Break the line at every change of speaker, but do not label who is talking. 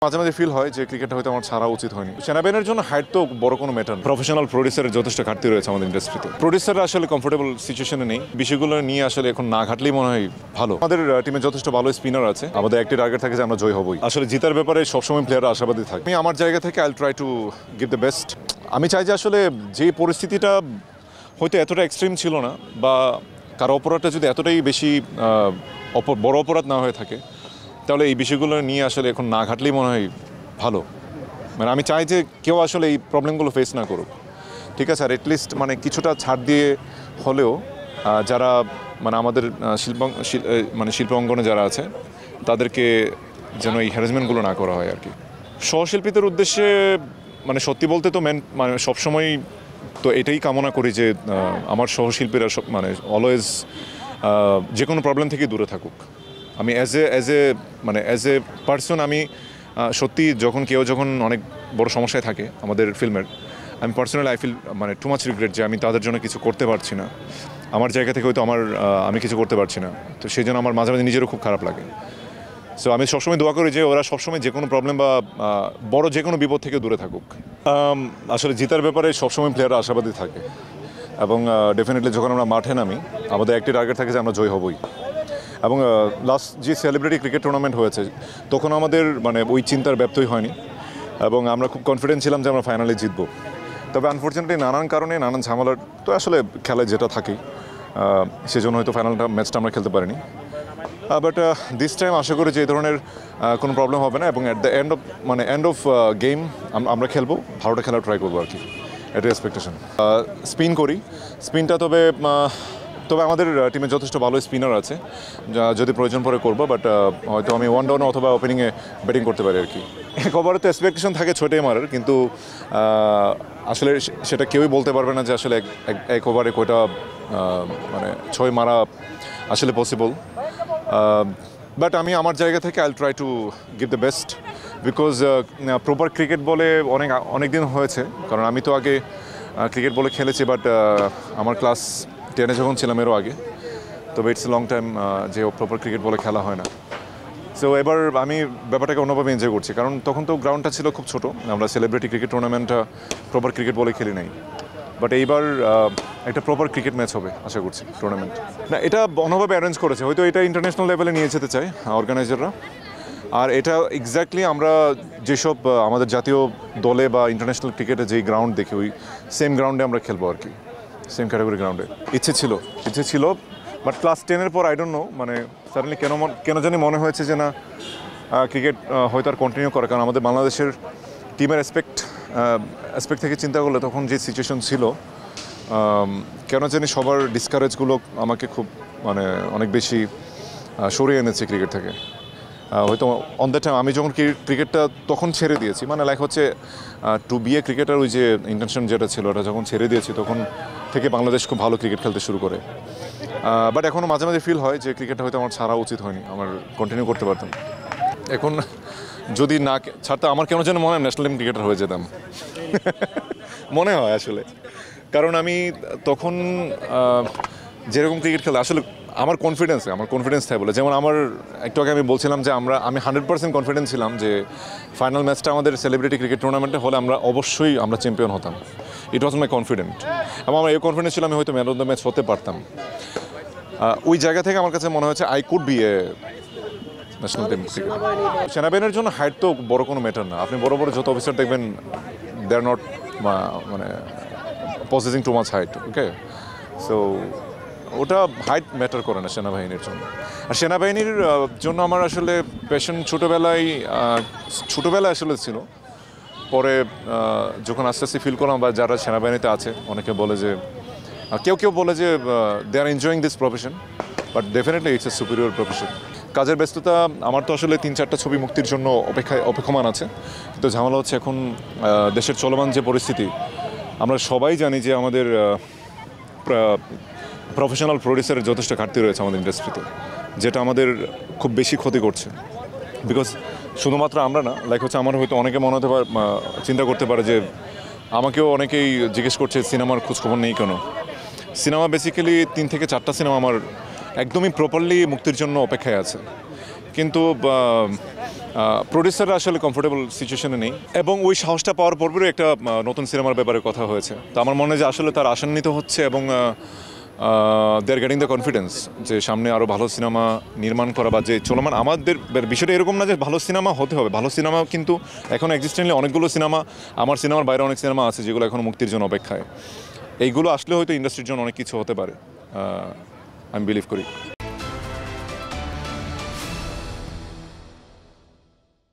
মাঝে মাঝে ফিল হয় যে ক্রিকেটটা হয়তো আমার ছাড়া উচিত হয়নি। সেনাবাহিনীর জন্য হাইট তো বড় কোনো ম্যাটার। প্রফেশনাল প্রডিউসারের যথেষ্ট ঘাটতি রয়েছে আমাদের ইন্ডাস্ট্রিতে। প্রডিউসাররা আসলে কমফোর্টেবল সিচুয়েশনে নেই, বিষয়গুলো নিয়ে আসলে এখন না ঘাটলেই মনে হয় ভালো। আমাদের টিমে যথেষ্ট ভালো স্পিনার আছে, আমাদের একটি টার্গেট থাকে যে আমরা জয় হবই। আসলে জিতার ব্যাপারে সবসময় প্লেয়াররা আশাবাদী থাকে। আমি আমার জায়গা থেকে I try to give the best. আমি চাই যে আসলে যে পরিস্থিতিটা হয়তো এতটা এক্সট্রিম ছিল না, বা কারো অপরাধটা যদি এতটাই বেশি বড় অপরাধ না হয়ে থাকে, তাহলে এই বিষয়গুলো নিয়ে আসলে এখন না ঘাটলেই মনে হয় ভালো। মানে আমি চাই যে কেউ আসলে এই প্রবলেমগুলো ফেস না করুক, ঠিক আছে। আর এটলিস্ট মানে কিছুটা ছাড় দিয়ে হলেও যারা মানে আমাদের শিল্পাঙ্গনে যারা আছে তাদেরকে যেন এই হ্যারাসমেন্টগুলো না করা হয় আর কি। সহশিল্পীদের উদ্দেশ্যে মানে সত্যি বলতে তো মানে সবসময় তো এটাই কামনা করি যে আমার সহশিল্পীরা মানে অলওয়েজ যে কোনো প্রবলেম থেকে দূরে থাকুক। আমি অ্যাজ এ পার্সন আমি সত্যি কেউ যখন অনেক বড় সমস্যায় থাকে আমাদের ফিল্মের, আমি পার্সোনালি আই ফিল মানে টু মাচ রিগ্রেট যে আমি তাদের জন্য কিছু করতে পারছি না। আমার জায়গা থেকে হয়তো আমি কিছু করতে পারছি না, তো সেই জন্য আমার মাঝে মাঝে নিজেরও খুব খারাপ লাগে। সো আমি সবসময় দোয়া করি যে ওরা সবসময় যে কোনো প্রবলেম বা বড় যে কোনো বিপদ থেকে দূরে থাকুক। আসলে জিতার ব্যাপারে সবসময় প্লেয়াররা আশাবাদী থাকে, এবং ডেফিনেটলি যখন আমরা মাঠে নামি আমাদের একটি টার্গেট থাকে যে আমরা জয় হবই। এবং লাস্ট যে সেলিব্রিটি ক্রিকেট টুর্নামেন্ট হয়েছে তখন আমাদের মানে ওই চিন্তার ব্যপ্তই হয়নি, এবং আমরা খুব কনফিডেন্ট ছিলাম যে আমরা ফাইনালে জিতবো। তবে আনফর্চুনেটলি নানান কারণে নানান ঝামেলার তো আসলে খেলায় যেটা থাকেই, সেজন্য হয়তো ম্যাচটা আমরা খেলতে পারিনি। বাট দিস টাইম আশা করি যে এই ধরনের কোনো প্রবলেম হবে না, এবং at the end of game আমরা খেলবো, ভালোটা খেলার ট্রাই করবো আর কি, এটাই এক্সপেকটেশন। স্পিনটা তবে আমাদের টিমে যথেষ্ট ভালো স্পিনার আছে, যদি প্রয়োজন পড়ে করবো, বাট হয়তো আমি ওয়ান ডাউন অথবা ওপেনিংয়ে ব্যাটিং করতে পারি আর কি। এক ওভারে তো এক্সপেকটেশন থাকে ছোটোই মারার, কিন্তু আসলে সেটা কেউই বলতে পারবে না যে আসলে এক ওভারে কয়টা মানে 6 মারা আসলে পসিবল। বাট আমি আমার জায়গা থেকে I try to give the best, because proper cricket বলে অনেক দিন হয়েছে, কারণ আমি তো আগে ক্রিকেট বলে খেলেছি, বাট আমার ক্লাস 10-এ যখন ছিলাম এরও আগে, তবে ইটস এ লং টাইম যে প্রপার ক্রিকেট বলে খেলা হয় না। সো এবার আমি ব্যাপারটাকে অন্যভাবে এনজয় করছি, কারণ তখন তো গ্রাউন্ডটা ছিল খুব ছোটো, আমরা সেলিব্রিটি ক্রিকেট টুর্নামেন্টটা প্রপার ক্রিকেট বলে খেলি নাই। বাট এইবার একটা প্রপার ক্রিকেট ম্যাচ হবে আশা করছি টুর্নামেন্ট। না, এটা অন্যভাবে অ্যারেঞ্জ করেছে, হয়তো এটা ইন্টারন্যাশনাল লেভেলে নিয়ে যেতে চায় অর্গানাইজাররা। আর এটা এক্স্যাক্টলি আমরা যেসব আমাদের জাতীয় দলে বা ইন্টারন্যাশনাল ক্রিকেটে যেই গ্রাউন্ড দেখি ওই সেম গ্রাউন্ডে আমরা খেলবো আর কি, সেম ক্যাটাগরি গ্রাউন্ডে। ইচ্ছে ছিল বাট ক্লাস 10-এর পর আই ডোন্ট নো, মানে সাডেনলি কেন জানি মনে হয়েছে যে না, ক্রিকেট হয়তো আর কন্টিনিউ করে, কারণ আমাদের বাংলাদেশের টিমের অ্যাসপেক্ট থেকে চিন্তা করলে তখন যে সিচুয়েশন ছিল, কেন জানি সবার ডিসকারেজগুলো আমাকে খুব মানে অনেক বেশি সরিয়ে এনেছে ক্রিকেট থেকে। হয়তো অন দ্য টাইম আমি যখন ক্রিকেটটা তখন ছেড়ে দিয়েছি, মানে লাইক হচ্ছে টু বি এ ক্রিকেটার, ওই যে ইন্টেনশন যেটা ছিল ওটা যখন ছেড়ে দিয়েছি তখন থেকে বাংলাদেশ খুব ভালো ক্রিকেট খেলতে শুরু করে। বাট এখনও মাঝে মাঝে ফিল হয় যে ক্রিকেটটা হয়তো আমার ছাড়া উচিত হয়নি, আমার কন্টিনিউ করতে পারতাম। এখন যদি না ছাড়তাম আমার কেন যেন মনে হয় ন্যাশনাল টিম ক্রিকেটার হয়ে যেতাম মনে হয় আসলে, কারণ আমি তখন যেরকম ক্রিকেট খেলা আসলে আমার কনফিডেন্স থাকে বলে, যেমন আমার একটু আগে আমি বলছিলাম যে আমি 100% কনফিডেন্স ছিলাম যে ফাইনাল ম্যাচটা আমাদের সেলিব্রিটি ক্রিকেট টুর্নামেন্টে হলে অবশ্যই আমরা চ্যাম্পিয়ন হতাম। ইট ওয়াজ মাই কনফিডেন্ট, এবং আমার এই কনফিডেন্স ছিল আমি হয়তো ম্যান অফ দ্য ম্যাচ হতে পারতাম। ওই জায়গা থেকে আমার কাছে মনে হচ্ছে I could B a national team cricket. সেনাবাহিনীর জন্য হাইট তো বড় কোনো ম্যাটার না। আপনি বড় যত অফিসার দেখবেন দে আর নট মানে পসেসিং টু মাচ হাইট, ওকে। সো ওটা হাইট ম্যাটার করে না সেনাবাহিনীর জন্য। আর সেনাবাহিনীর জন্য আমার আসলে প্যাশন ছোটোবেলায় আসলে ছিল, পরে যখন আস্তে আস্তে ফিল করলাম, বা যারা সেনাবাহিনীতে আছে অনেকে বলে যে কেউ বলে যে they are enjoying this profession, but definitely it's a superior profession. কাজের ব্যস্ততা আমার তো আসলে 3-4টা ছবি মুক্তির জন্য অপেক্ষমান আছে, কিন্তু ঝামেলা হচ্ছে এখন দেশের চলমান যে পরিস্থিতি, আমরা সবাই জানি যে আমাদের প্রফেশনাল প্রডিউসারের যথেষ্ট ঘাটতি রয়েছে আমাদের ইন্ডাস্ট্রিতে, যেটা আমাদের খুব বেশি ক্ষতি করছে। বিকজ শুধুমাত্র আমরা না, লাইক হচ্ছে আমার হয়তো অনেকে মনে হতে পারে, চিন্তা করতে পারে যে আমাকেও অনেকেই জিজ্ঞেস করছে সিনেমার খোঁজখবর নেই কেন। সিনেমা বেসিক্যালি 3 থেকে 4টা সিনেমা আমার একদমই প্রপারলি মুক্তির জন্য অপেক্ষায় আছে, কিন্তু প্রডিউসাররা আসলে কমফোর্টেবল সিচুয়েশনে নেই এবং ওই সাহসটা পাওয়ার পরপরই একটা নতুন সিনেমার ব্যাপারে কথা হয়েছে। তো আমার মনে হয় যে আসলে তার আশান্বিত হচ্ছে এবং দে আর গেটিং দ্য কনফিডেন্স যে সামনে আরও ভালো সিনেমা নির্মাণ করা বা যে চলমান আমাদের বিষয়টা এরকম না যে ভালো সিনেমা হতে হবে, ভালো সিনেমা কিন্তু এখন এক্সিস্টেন্টলি অনেকগুলো সিনেমা, আমার সিনেমার বাইরে অনেক সিনেমা আছে যেগুলো এখন মুক্তির জন্য অপেক্ষায়। এইগুলো আসলে হয়তো ইন্ডাস্ট্রির জন্য অনেক কিছু হতে পারে, আমি বিলিভ করি।